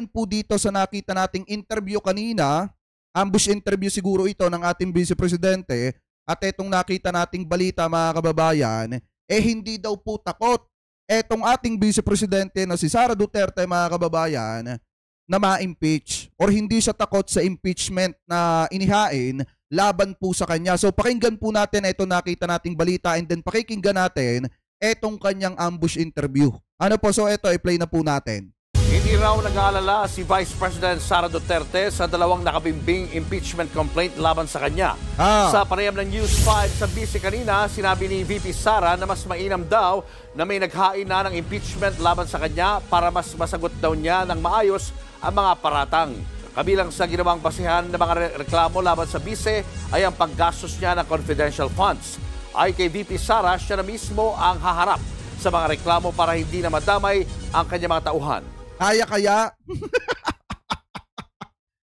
ayon po dito sa nakita nating interview kanina, ambush interview siguro ito ng ating Vice Presidente, at etong nakita nating balita mga kababayan, hindi daw po takot etong ating Vice Presidente na si Sara Duterte mga kababayan na ma-impeach, or hindi siya takot sa impeachment na inihain laban po sa kanya. So pakinggan po natin ito nakita nating balita, and then pakikinggan natin etong kanyang ambush interview. Ano po, so ito i-play na po natin. Hindi raw nag-aalala si Vice President Sara Duterte sa dalawang nakabimbing impeachment complaint laban sa kanya. Sa panayam ng News 5 sa BC kanina, sinabi ni VP Sara na mas mainam daw na may naghain na ng impeachment laban sa kanya para mas masagot daw niya ng maayos ang mga paratang. Kabilang sa ginawang basihan ng mga reklamo laban sa BC ay ang paggastos niya ng confidential funds. Ay kay VP Sara, siya na mismo ang haharap sa mga reklamo para hindi na madamay ang kanyang mga tauhan. Kaya?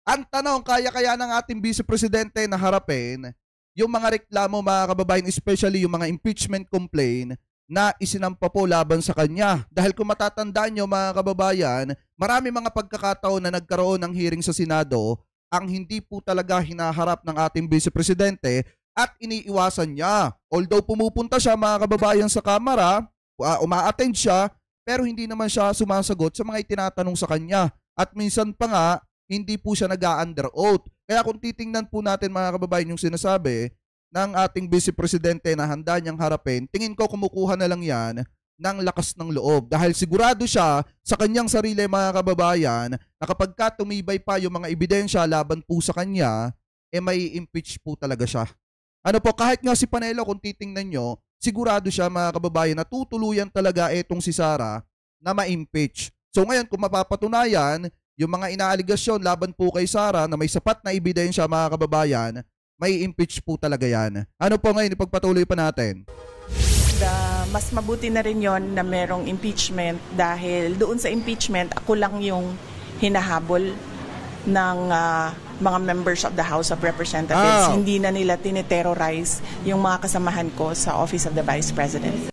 Ang tanong, kaya ng ating Vice Presidente na harapin yung mga reklamo mga kababayan, especially yung mga impeachment complaint na isinampa po laban sa kanya. Dahil kung matatandaan nyo mga kababayan, marami mga pagkakataon na nagkaroon ng hearing sa Senado ang hindi po talaga hinaharap ng ating Vice Presidente at iniiwasan niya. Although pumupunta siya mga kababayan sa Kamara, uma-attend siya, pero hindi naman siya sumasagot sa mga itinatanong sa kanya. At minsan pa nga, hindi po siya nag-a-under oath. Kaya kung titingnan po natin mga kababayan yung sinasabi ng ating Vice Presidente na handa niyang harapin, tingin ko kumukuha na lang yan ng lakas ng loob. Dahil sigurado siya sa kanyang sarili mga kababayan na kapag ka tumibay pa yung mga ebidensya laban po sa kanya, may impeach po talaga siya. Ano po, kahit nga si Panelo kung titingnan nyo, sigurado siya mga kababayan na tutuluyan talaga etong si Sara na ma-impeach. So ngayon kung mapapatunayan yung mga inaaligasyon laban po kay Sara na may sapat na ebidensya mga kababayan, may impeach po talaga yan. Ano po ngayon, ipagpatuloy pa natin. Mas mabuti na rin yon na merong impeachment dahil doon sa impeachment ako lang yung hinahabol ng mga members of the House of Representatives. Hindi na nila tiniterrorize yung mga kasamahan ko sa Office of the Vice President.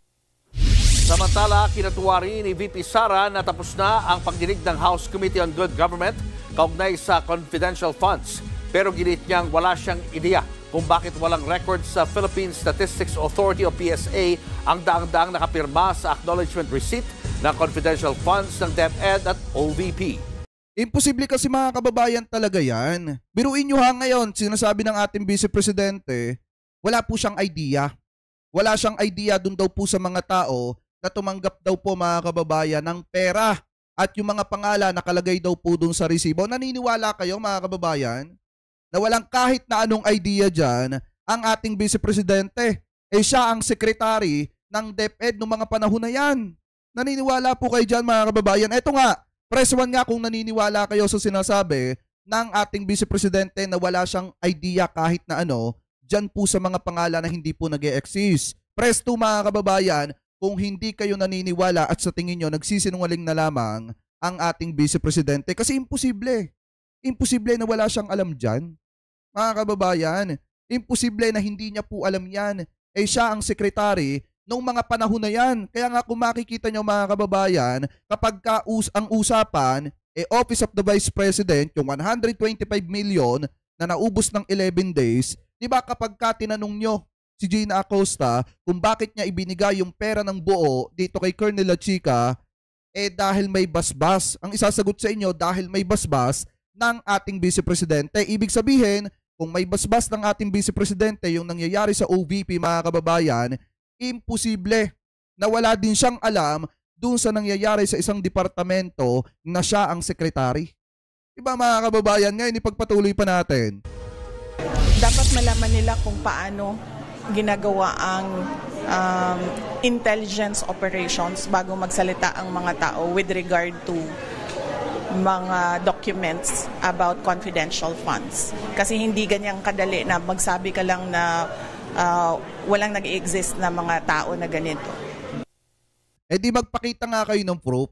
Samantala, kinatuwa rin ni VP Sara na tapos na ang pagdinig ng House Committee on Good Government kaugnay sa confidential funds. Pero ginit niyang wala siyang ideya kung bakit walang record sa Philippine Statistics Authority o PSA ang daang-daang nakapirma sa acknowledgement receipt ng confidential funds ng DepEd at OVP. Imposible kasi mga kababayan talaga yan. Biruin nyo ha ngayon, sinasabi ng ating Vice Presidente, wala po siyang idea. Wala siyang idea dun daw po sa mga tao na tumanggap daw po mga kababayan ng pera at yung mga pangalan nakalagay daw po dun sa resibo. Naniniwala kayo mga kababayan na walang kahit na anong idea dyan ang ating Vice Presidente? Siya ang secretary ng DepEd noong mga panahon na yan. Naniniwala po kayo dyan mga kababayan? Eto nga, press 1 nga kung naniniwala kayo sa sinasabi ng ating Vice Presidente na wala siyang idea kahit na ano, dyan po sa mga pangalan na hindi po nag-e-exist. Press 2 mga kababayan kung hindi kayo naniniwala at sa tingin nyo nagsisinungaling na lamang ang ating Vice Presidente. Kasi imposible. Imposible na wala siyang alam dyan. Mga kababayan, imposible na hindi niya po alam yan. Siya ang secretary noong mga panahon na yan. Kaya nga kung makikita nyo mga kababayan, kapag ang usapan, Office of the Vice President, yung 125 million na naubos ng 11 days, di ba kapag tinanong nyo si Gina Acosta kung bakit niya ibinigay yung pera ng buo dito kay Colonel Lachica, dahil may basbas. Ang isasagot sa inyo, dahil may basbas ng ating Vice Presidente. Ibig sabihin, kung may basbas ng ating Vice Presidente yung nangyayari sa OVP mga kababayan, imposible na wala din siyang alam dun sa nangyayari sa isang departamento na siya ang secretary. Diba mga kababayan, ngayon ipagpatuloy pa natin. Dapat malaman nila kung paano ginagawa ang intelligence operations bago magsalita ang mga tao with regard to mga documents about confidential funds. Kasi hindi ganyang kadali na magsabi ka lang na walang nag-exist na mga tao na ganito. Di magpakita nga kayo ng proof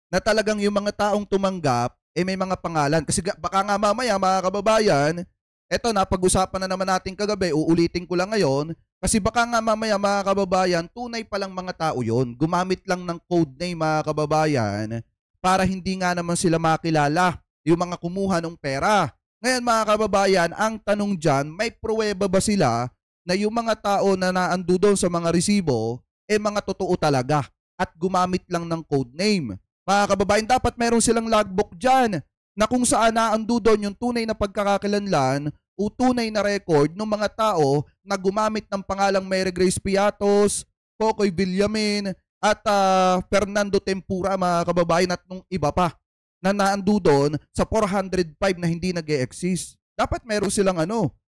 na talagang yung mga taong tumanggap may mga pangalan. Kasi baka nga mamaya mga kababayan, eto napag-usapan na naman natin kagabi, uulitin ko lang ngayon, kasi baka nga mamaya mga kababayan, tunay palang mga tao yon, gumamit lang ng code name mga kababayan para hindi nga naman sila makilala yung mga kumuha ng pera. Ngayon mga kababayan, ang tanong dyan, may pruweba ba sila na yung mga tao na naando doon sa mga resibo, mga totoo talaga at gumamit lang ng code name? Mga kababayan, dapat meron silang logbook dyan na kung saan naando doon yung tunay na pagkakakilanlan o tunay na record ng mga tao na gumamit ng pangalang Mary Grace Piatos, Pocoy Villamin, at Fernando Tempura, mga kababayan, at nung iba pa na naando doon sa 405 na hindi nag-e-exist. Dapat meron silang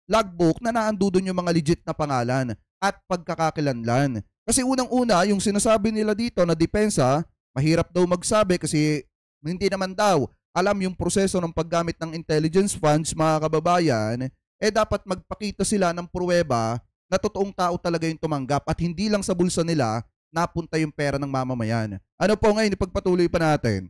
logbook na naando doon yung mga legit na pangalan at pagkakakilanlan. Kasi unang-una, yung sinasabi nila dito na depensa, mahirap daw magsabi kasi hindi naman daw alam yung proseso ng paggamit ng intelligence funds, mga kababayan, dapat magpakita sila ng pruweba na totoong tao talaga yung tumanggap at hindi lang sa bulsa nila napunta yung pera ng mamamayan. Ano po ngayon, ipagpatuloy pa natin.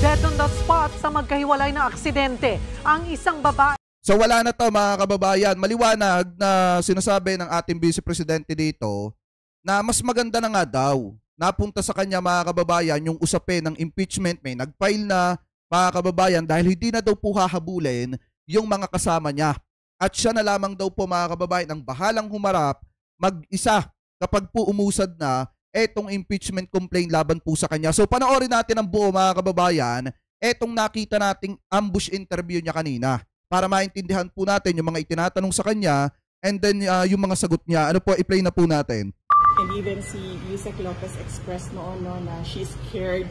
Dead on the spot sa magkahiwalay na aksidente, ang isang babae. So wala na to mga kababayan, maliwanag na sinasabi ng ating Vice Presidente dito na mas maganda na nga daw. Napunta sa kanya mga kababayan yung usapin ng impeachment, may nag-file na mga kababayan dahil hindi na daw po hahabulin yung mga kasama niya. At siya na lamang daw po mga kababayan ang bahalang humarap mag-isa kapag po umusad na etong impeachment complaint laban po sa kanya. So panoorin natin ang buo mga kababayan, etong nakita nating ambush interview niya kanina para maintindihan po natin yung mga itinatanong sa kanya and then yung mga sagot niya. Ano po, i-play na po natin. And even si Yusek Lopez expressed noon na she's scared.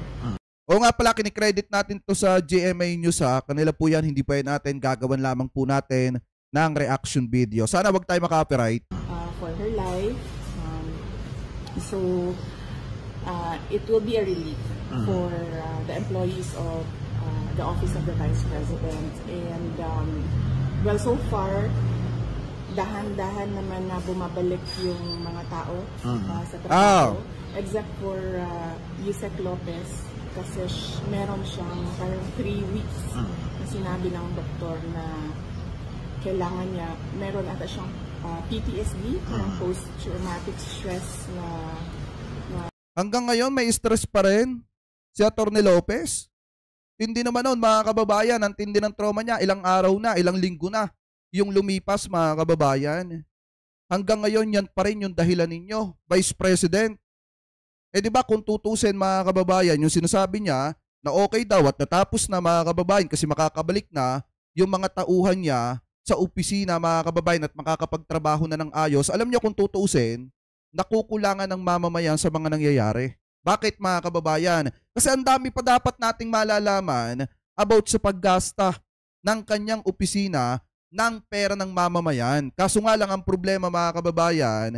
O nga pala, kinikredit natin to sa GMA News ha. Kanila po yan, hindi pa yan natin. Gagawan lamang po natin ng reaction video. Sana wag tayo maka-copyright. For her life. So, it will be a relief for the employees of the Office of the Vice President. And, well, so far, dahan-dahan naman na bumabalik yung mga tao sa trabaho. Except for Yusek Lopez, kasi meron siyang parang 3 weeks na sinabi ng doktor na kailangan niya, meron ata siyang PTSD, post-traumatic stress na... Hanggang ngayon may stress pa rin si Atty. Lopez. Hindi naman noon mga kababayan, ang tindi ng trauma niya, ilang araw na, ilang linggo na yung lumipas mga kababayan. Hanggang ngayon yan pa rin yung dahilan ninyo, Vice President. Di ba kung tutusin mga kababayan, yung sinasabi niya na okay daw at natapos na mga kababayan kasi makakabalik na yung mga tauhan niya sa opisina mga kababayan at makakapagtrabaho na ng ayos. Alam niyo kung tutuusin, nakukulangan ng mamamayan sa mga nangyayari. Bakit mga kababayan? Kasi ang dami pa dapat nating malalaman about sa paggasta ng kanyang opisina ng pera ng mamamayan. Kaso nga lang ang problema mga kababayan,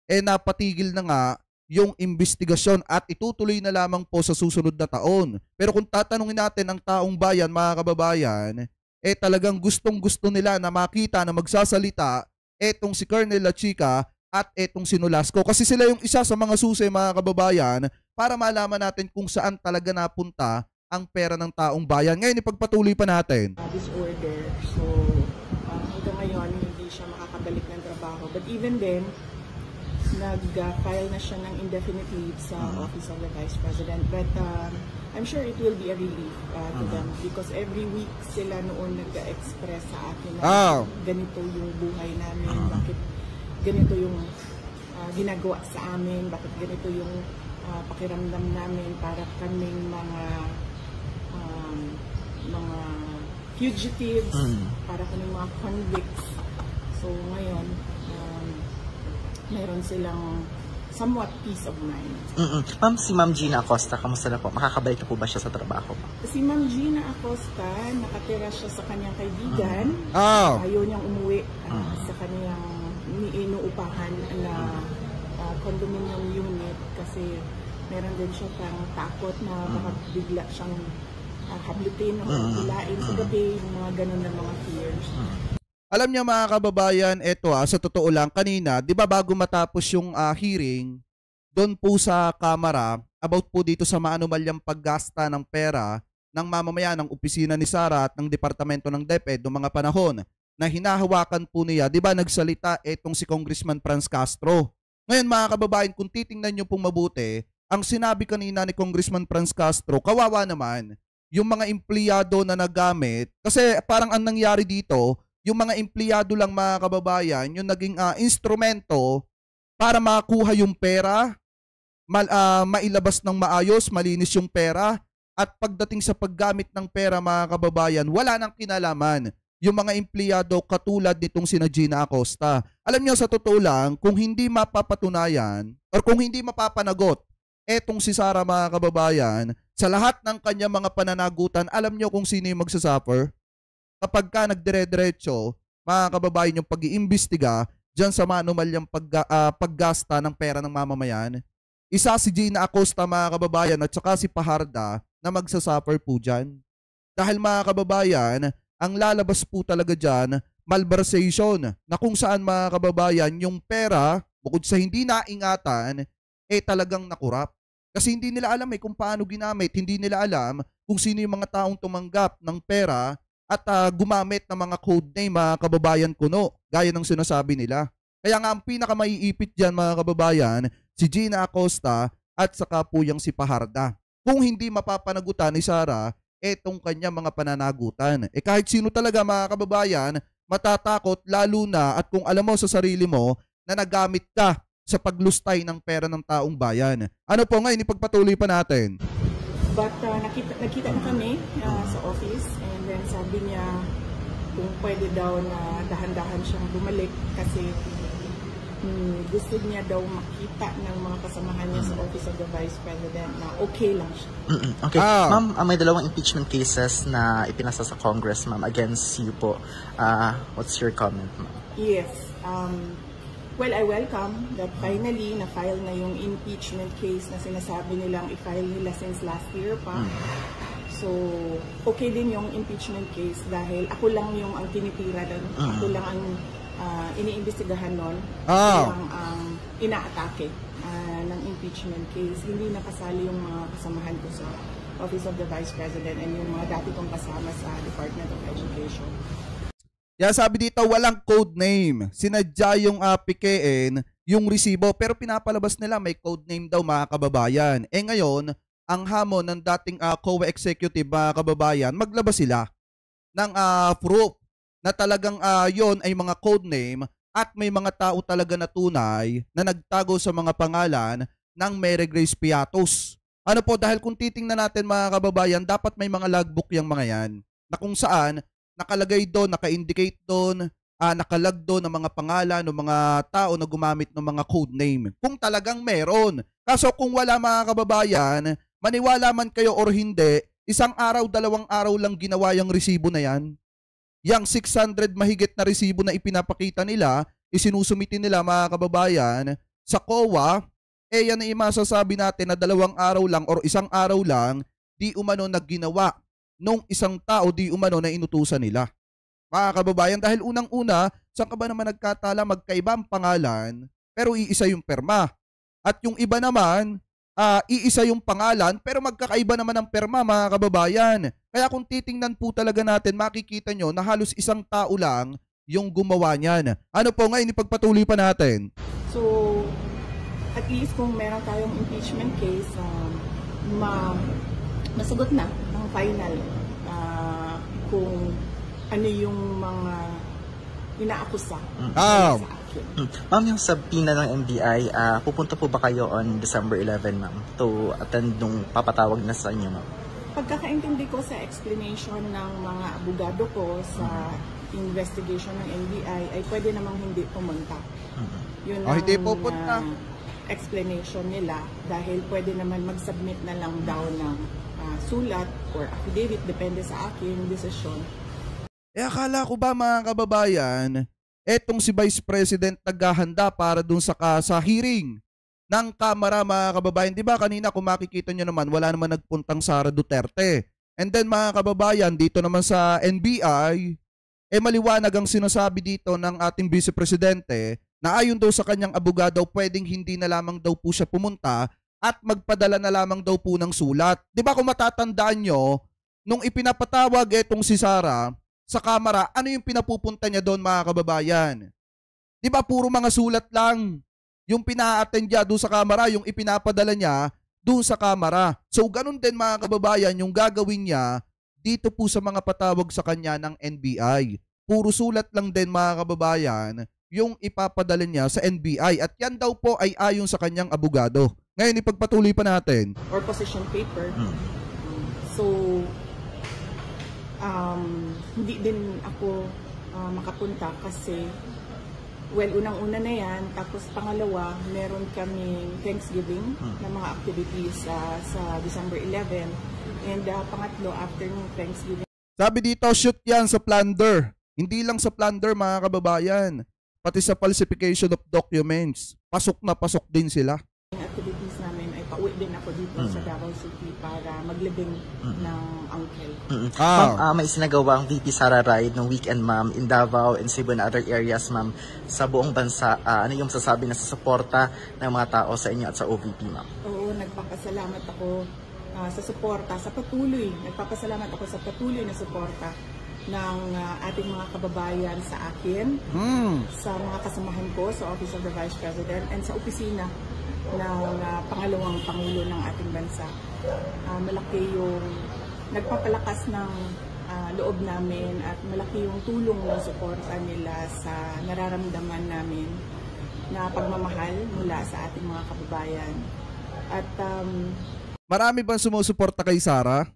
napatigil na nga yung investigasyon at itutuloy na lamang po sa susunod na taon. Pero kung tatanungin natin ang taong bayan mga kababayan, talagang gustong-gusto nila na makita na magsasalita etong si Colonel La Chica at etong si Nolasco. Kasi sila yung isa sa mga susi mga kababayan para malaman natin kung saan talaga napunta ang pera ng taong bayan. Ngayon, ipagpatuloy pa natin. Disorder. So, hanggang ngayon, hindi siya makakabalik ng trabaho. But even then, nag-file na siya ng indefinite leave sa Office of the Vice President. But I'm sure it will be a relief to them because every week sila noon nag-express sa akin na ganito yung buhay namin, bakit ganito yung ginagawa sa amin, bakit ganito yung pakiramdam namin para kaming mga fugitives, para kaming mga convicts. So ngayon, meron silang somewhat peace of mind. Ma'am, si Ma'am Gina Acosta, kamusta na po? Makakabalik na po ba siya sa trabaho? Si Ma'am Gina Acosta, nakatira siya sa kanyang kaibigan. Ayaw niyang umuwi sa kanyang inuupahan na condominium unit kasi meron din siya pang takot na baka bigla siyang hablutin o hilain sa gabi, mga ganun na mga fears. Alam niyo mga kababayan, eto sa totoo lang, kanina, di ba bago matapos yung hearing, doon po sa Kamara, about po dito sa maanumalyang paggasta ng pera ng mamamayan ng opisina ni Sara at ng Departamento ng DepEd noong mga panahon na hinahawakan po niya, di ba nagsalita etong si Congressman Franz Castro. Ngayon mga kababayan, kung titingnan niyo pong mabuti, ang sinabi kanina ni Congressman Franz Castro, kawawa naman yung mga empleyado na nagamit. Kasi parang ang nangyari dito, yung mga empleyado lang mga kababayan, yung naging instrumento para makuha yung pera, mailabas ng maayos, malinis yung pera, at pagdating sa paggamit ng pera mga kababayan, wala nang kinalaman yung mga empleyado katulad nitong sina Gina Acosta. Alam niyo, sa totoo lang, kung hindi mapapatunayan or kung hindi mapapanagot etong si Sara mga kababayan, sa lahat ng kanya mga pananagutan, alam niyo kung sino yung magsasuffer? Kapag ka nagdire-diretso, mga kababayan, yung pag-iimbestiga dyan sa manumalyang paggasta ng pera ng mamamayan, isa si Gina Acosta mga kababayan at saka si Paharda na magsasuffer po dyan. Dahil mga kababayan, ang lalabas po talaga dyan, malversation, na kung saan mga kababayan, yung pera, bukod sa hindi naingatan, talagang nakurap. Kasi hindi nila alam kung paano ginamit, hindi nila alam kung sino yung mga taong tumanggap ng pera at gumamit ng mga code name mga kababayan kuno, gaya ng sinasabi nila. Kaya nga ang pinakamaiipit dyan mga kababayan, si Gina Acosta at saka po yung si Paharda. Kung hindi mapapanagutan ni Sara, etong kanya mga pananagutan. Kahit sino talaga mga kababayan, matatakot lalo na at kung alam mo sa sarili mo na nagamit ka sa paglustay ng pera ng taong bayan. Ano po ngayon, ipagpatuloy pa natin. But nakita na kami sa office and then sabi niya kung pwede daw na dahan-dahan siyang bumalik kasi gusto niya daw makita ng mga kasamahan niya sa Office of the Vice President na okay lang siya. Okay. Ma'am, may dalawang impeachment cases na ipinasa sa Congress, ma'am, against you po. What's your comment, ma'am? Yes. Well, I welcome that finally na-file na yung impeachment case na sinasabi nilang i-file nila since last year pa. So, okay din yung impeachment case dahil ako lang yung ang tinitira doon. Ako lang ang iniimbestigahan nun. Ako lang ang inaatake ng impeachment case. Hindi nakasali yung mga kasamahan ko sa Office of the Vice President and yung mga dati kong kasama sa Department of Education. Kaya sabi dito, walang code name. Sinadya yung pikein yung resibo pero pinapalabas nila may code name daw mga kababayan. Ngayon, ang hamon ng dating COA executive mga kababayan, maglabas sila ng proof na talagang yon ay mga code name at may mga tao talaga na tunay na nagtago sa mga pangalan ng Mary Grace Piatos. Ano po, dahil kung titingnan natin mga kababayan, dapat may mga logbook yung mga yan na kung saan nakalagay doon, naka-indicate doon, nakalag doon ng mga pangalan ng mga tao na gumamit ng mga code name. Kung talagang meron. Kaso kung wala mga kababayan, maniwala man kayo or hindi, isang araw, 2 araw lang ginawa yung resibo na yan. Yang 600 mahigit na resibo na ipinapakita nila, isinusumitin nila mga kababayan sa COA, yan ay masasabi natin na 2 araw lang or 1 araw lang, di umano na ginawa nung isang tao di umano na inutusan nila. Mga kababayan, dahil unang-una, saan ka ba naman nagkatala magkaiba ang pangalan pero iisa yung perma? At yung iba naman, iisa yung pangalan pero magkakaiba naman ang perma mga kababayan. Kaya kung titingnan po talaga natin, makikita nyo na halos isang tao lang yung gumawa niyan. Ano po ngayon, ipagpatuloy pa natin? So, at least kung meron tayong impeachment case, masagot na ang final kung ano yung mga inaakusa sa akin. Ma'am, yung subpoena ng NBI, pupunta po ba kayo on December 11, ma'am, to attend nung papatawag na sa inyo, ma'am? Pagkakaintindi ko sa explanation ng mga abogado ko sa investigation ng NBI ay pwede namang hindi pumunta. Yun ang hindi pupunta. Explanation nila dahil pwede naman mag-submit na lang daw ng sulat or affidavit, depende sa akin, desisyon. Akala ko ba mga kababayan, etong si Vice President naghahanda para dun sa hearing ng Kamara mga kababayan. Di ba kanina kung makikita nyo naman, wala naman nagpuntang Sara Duterte. And then mga kababayan, dito naman sa NBI, maliwanag ang sinasabi dito ng ating Vice Presidente na ayon daw sa kanyang abogado, pwedeng hindi na lamang daw po siya pumunta at magpadala na lamang daw po ng sulat. Di ba kung matatandaan nyo, nung ipinapatawag etong si Sara sa Kamara, ano yung pinapupunta niya doon mga kababayan? Di ba puro mga sulat lang yung pina-attend niya doon sa Kamara, yung ipinapadala niya, doon sa Kamara. So ganun din mga kababayan yung gagawin niya dito po sa mga patawag sa kanya ng NBI. Puro sulat lang din mga kababayan yung ipapadala niya sa NBI at yan daw po ay ayon sa kanyang abogado. Ngayon ipagpatuloy pa natin. Or position paper. So, hindi din ako makapunta kasi unang-una na yan. Tapos pangalawa, meron kaming Thanksgiving na mga activities sa December 11. And pangatlo, after ng Thanksgiving. Sabi dito, shoot yan sa plunder. Hindi lang sa plunder mga kababayan. Pati sa falsification of documents. Pasok na pasok din sila. Yung activities namin ay pauwi din ako dito sa Davao City para maglibing ng uncle. Ma'am, may sinagawa ang VP Sara ride ng weekend, ma'am, in Davao and Cebu and other areas, ma'am, sa buong bansa. Ano yung sasabi na sa suporta ng mga tao sa inyo at sa OVP, ma'am? Oo, nagpapasalamat ako sa suporta, sa patuloy. Nagpapasalamat ako sa patuloy na suporta ng ating mga kababayan sa akin, sa mga kasamahan ko sa Office of the Vice President and sa opisina ng pangalawang Pangulo ng ating bansa. Malaki yung nagpapalakas ng loob namin at malaki yung tulong ng suporta nila sa nararamdaman namin na pagmamahal mula sa ating mga kababayan. At marami bang sumusuporta kay Sara?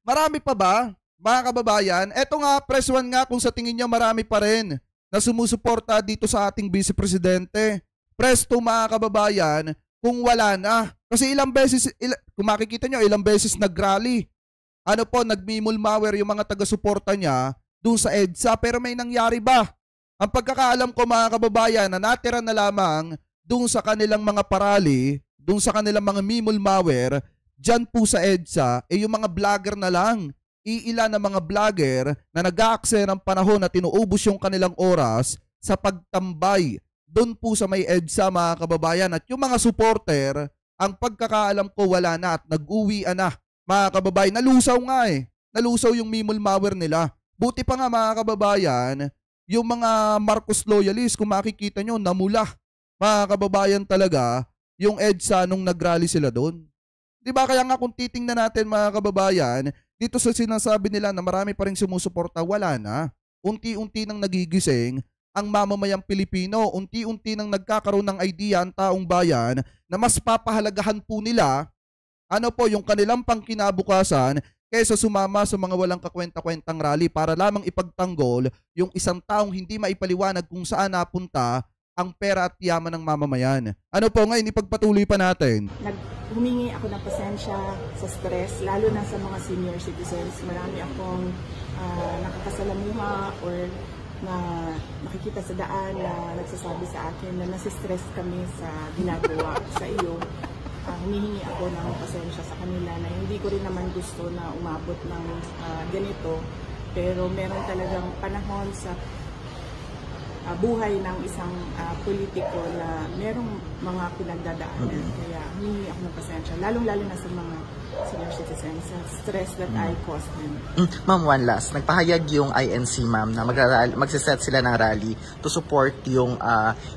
Marami pa ba, mga kababayan? Eto nga, press 1 nga kung sa tingin nyo marami pa rin na sumusuporta dito sa ating Vice Presidente. Press 2 mga kababayan kung wala na. Kasi ilang beses, kung makikita nyo, ilang beses nag-rally. Nagmimulmawer yung mga taga-suporta niya dun sa EDSA. Pero may nangyari ba? Ang pagkakaalam ko mga kababayan na natira na lamang dun sa kanilang mga parali, dun sa kanilang mga mimulmawer, dyan po sa EDSA, yung mga vlogger na lang. Iilan na mga vlogger na nag-aaksaya ng panahon na tinuubos yung kanilang oras sa pagtambay doon po sa may EDSA mga kababayan. At yung mga supporter, ang pagkakaalam ko wala na at nag-uwian na mga kababayan. Nalusaw nga Nalusaw yung mimulmawer nila. Buti pa nga mga kababayan, yung mga Marcos loyalists, kung makikita nyo, namula mga kababayan talaga yung EDSA nung nag-rally sila doon. Diba? Kaya nga kung titingnan natin mga kababayan, dito sa sinasabi nila na marami pa rin sumusuporta, wala na. Unti-unti nang nagigising ang mamamayang Pilipino. Unti-unti nang nagkakaroon ng idea ang taong bayan na mas papahalagahan po nila yung kanilang pangkinabukasan kaysa sumama sa mga walang kakwenta-kwentang rally para lamang ipagtanggol yung isang taong hindi maipaliwanag kung saan napunta ang pera at yaman ng mamamayan. Ngayon, ipagpatuloy pa natin. Humingi ako ng pasensya sa stress, lalo na sa mga senior citizens. Marami akong nakakasalamuha or na nakikita sa daan na nagsasabi sa akin na nasistress kami sa ginagawa sa iyo. Humihingi ako ng pasensya sa kanila na hindi ko rin naman gusto na umabot ng ganito. Pero meron talagang panahon sa buhay ng isang politiko na merong mga pinagdadaanan. Kaya humingi ako ng pasensya, lalong-lalo na sa mga senior citizens, sa stress that I caused them. Ma'am, one last. Nagpahayag yung INC, ma'am, na magsiset sila ng rally to support yung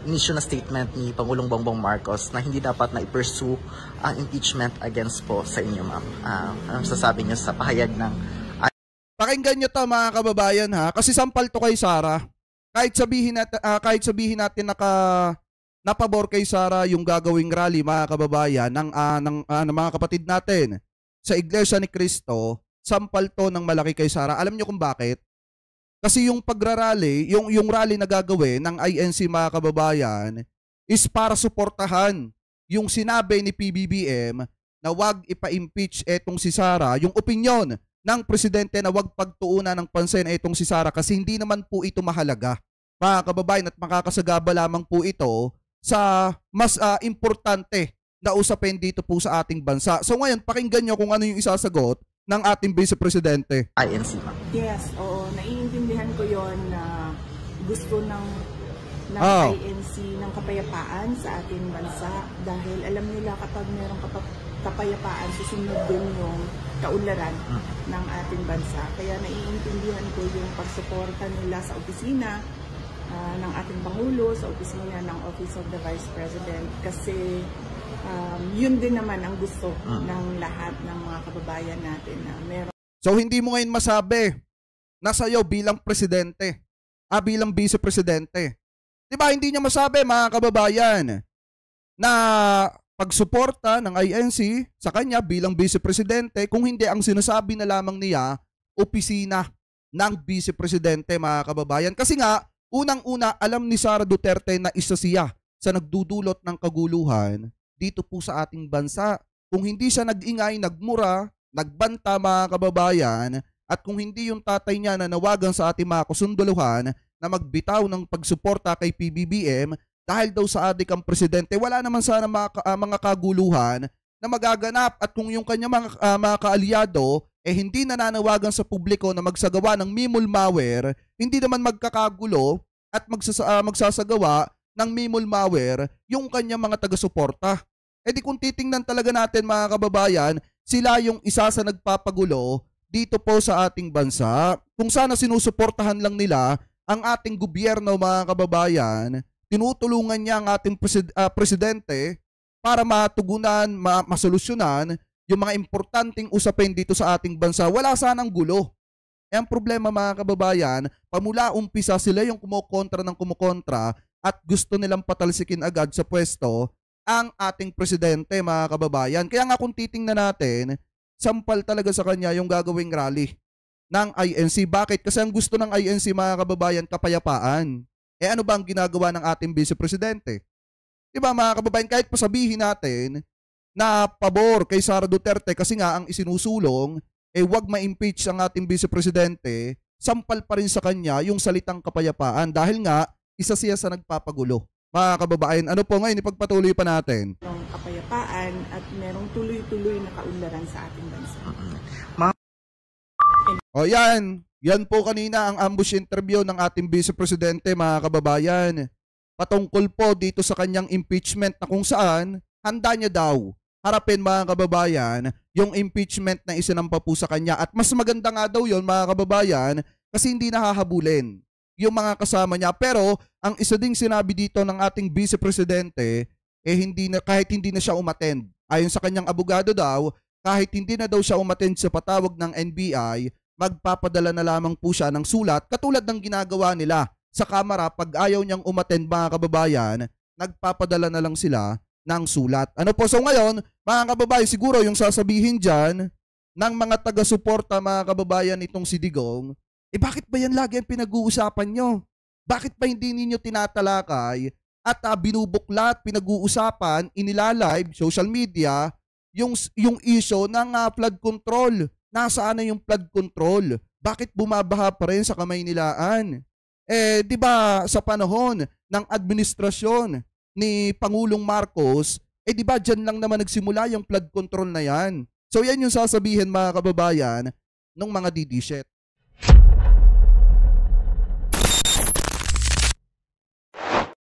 inisyong na statement ni Pangulong Bongbong Marcos na hindi dapat na i-pursue ang impeachment against po sa inyo, ma'am. Anong sasabi niyo sa pahayag ng... Pakinggan nyo to mga kababayan ha, kasi sampal to kay Sara. Kahit sabihin natin napabor kay Sara yung gagawing rally mga kababayan ng mga kapatid natin sa Iglesia ni Cristo, sampal to ng malaki kay Sara. Alam niyo kung bakit? Kasi yung pagrarally, yung rally na gagawin ng INC mga kababayan is para suportahan yung sinabi ni PBBM na wag ipa-impeach etong si Sara, yung opinyon ng presidente na wag pagtuunan ng pansin itong si Sara kasi hindi naman po ito mahalaga, mga kababayan, at makakasagaba lamang po ito sa mas importante na usapin dito po sa ating bansa. So ngayon, pakinggan nyo kung ano yung isasagot ng ating Vice Presidente. INC, ma'am. Yes, oo. Naiintindihan ko yon na gusto ng INC ng kapayapaan sa ating bansa dahil alam nila kapag merong kapayapaan, susunod din yung kaunlaran ng ating bansa. Kaya naiintindihan ko yung pagsuporta nila sa opisina ng ating Pangulo sa opisina ng Office of the Vice President kasi yun din naman ang gusto ng lahat ng mga kababayan natin na meron. So hindi mo ngayon masabi na sa'yo bilang presidente, bilang vice-presidente. Diba hindi niya masabi mga kababayan na pagsuporta ng INC sa kanya bilang vice-presidente kung hindi ang sinasabi na lamang niya opisina ng vice-presidente mga kababayan. Kasi nga, unang-una alam ni Sara Duterte na isa siya sa nagdudulot ng kaguluhan dito po sa ating bansa. Kung hindi siya nag-ingay, nagmura, nagbanta mga kababayan, at kung hindi yung tatay niya na nawagan sa ating mga kusunduluhan na magbitaw ng pagsuporta kay PBBM dahil daw sa adik ang presidente, wala naman sana mga kaguluhan na magaganap. At kung yung kanya mga kaalyado hindi nananawagan sa publiko na magsagawa ng mimul malware, hindi naman magkakagulo at magsasagawa ng mimul malware yung kanya mga taga-suporta. Di kung titingnan talaga natin mga kababayan, sila yung isa sa nagpapagulo dito po sa ating bansa. Kung sana sinusuportahan lang nila ang ating gobyerno mga kababayan, tinutulungan niya ang ating presidente para matugunan, masolusyonan yung mga importanteng usapin dito sa ating bansa, wala sanang gulo. Ang problema mga kababayan, pamula umpisa sila yung kumukontra ng kumukontra at gusto nilang patalsikin agad sa pwesto ang ating presidente mga kababayan. Kaya nga kung titingnan natin, sampal talaga sa kanya yung gagawing rally ng INC. Bakit? Kasi ang gusto ng INC mga kababayan, kapayapaan. Ano ba ang ginagawa ng ating vice-presidente? Diba mga kababayan, kahit pasabihin natin na pabor kay Sara Duterte kasi nga ang isinusulong, wag ma-impeach ang ating vice-presidente, sampal pa rin sa kanya yung salitang kapayapaan dahil nga isa siya sa nagpapagulo. Mga kababayan, ano po ngayon, ipagpatuloy pa natin. Ng kapayapaan at merong tuloy-tuloy na kaunlaran sa ating bansa. O yan po kanina ang ambush interview ng ating vice-presidente mga kababayan. Patungkol po dito sa kanyang impeachment na kung saan handa niya daw harapin mga kababayan yung impeachment na isinampa po sa kanya. At mas maganda nga daw yon mga kababayan kasi hindi nahahabulin yung mga kasama niya. Pero ang isa ding sinabi dito ng ating vice-presidente, kahit hindi na siya umattend. Ayon sa kanyang abogado daw, kahit hindi na daw siya umattend sa patawag ng NBI, magpapadala na lamang po siya ng sulat katulad ng ginagawa nila sa Kamara. Pag ayaw niyang umattend mga kababayan, nagpapadala na lang sila ng sulat. Ano po? So ngayon, mga kababayan, siguro yung sasabihin dyan ng mga taga-suporta mga kababayan itong si Digong, bakit ba yan lagi ang pinag-uusapan nyo? Bakit ba hindi ninyo tinatalakay at binubuklat, pinag-uusapan, inilalive, social media, yung issue ng flood control? Nasaan na yung flood control? Bakit bumabaha pa rin sa Kamaynilaan? Di ba sa panahon ng administrasyon ni Pangulong Marcos, di ba dyan lang naman nagsimula yung flood control na yan? So yan yung sasabihin mga kababayan ng mga DD shit.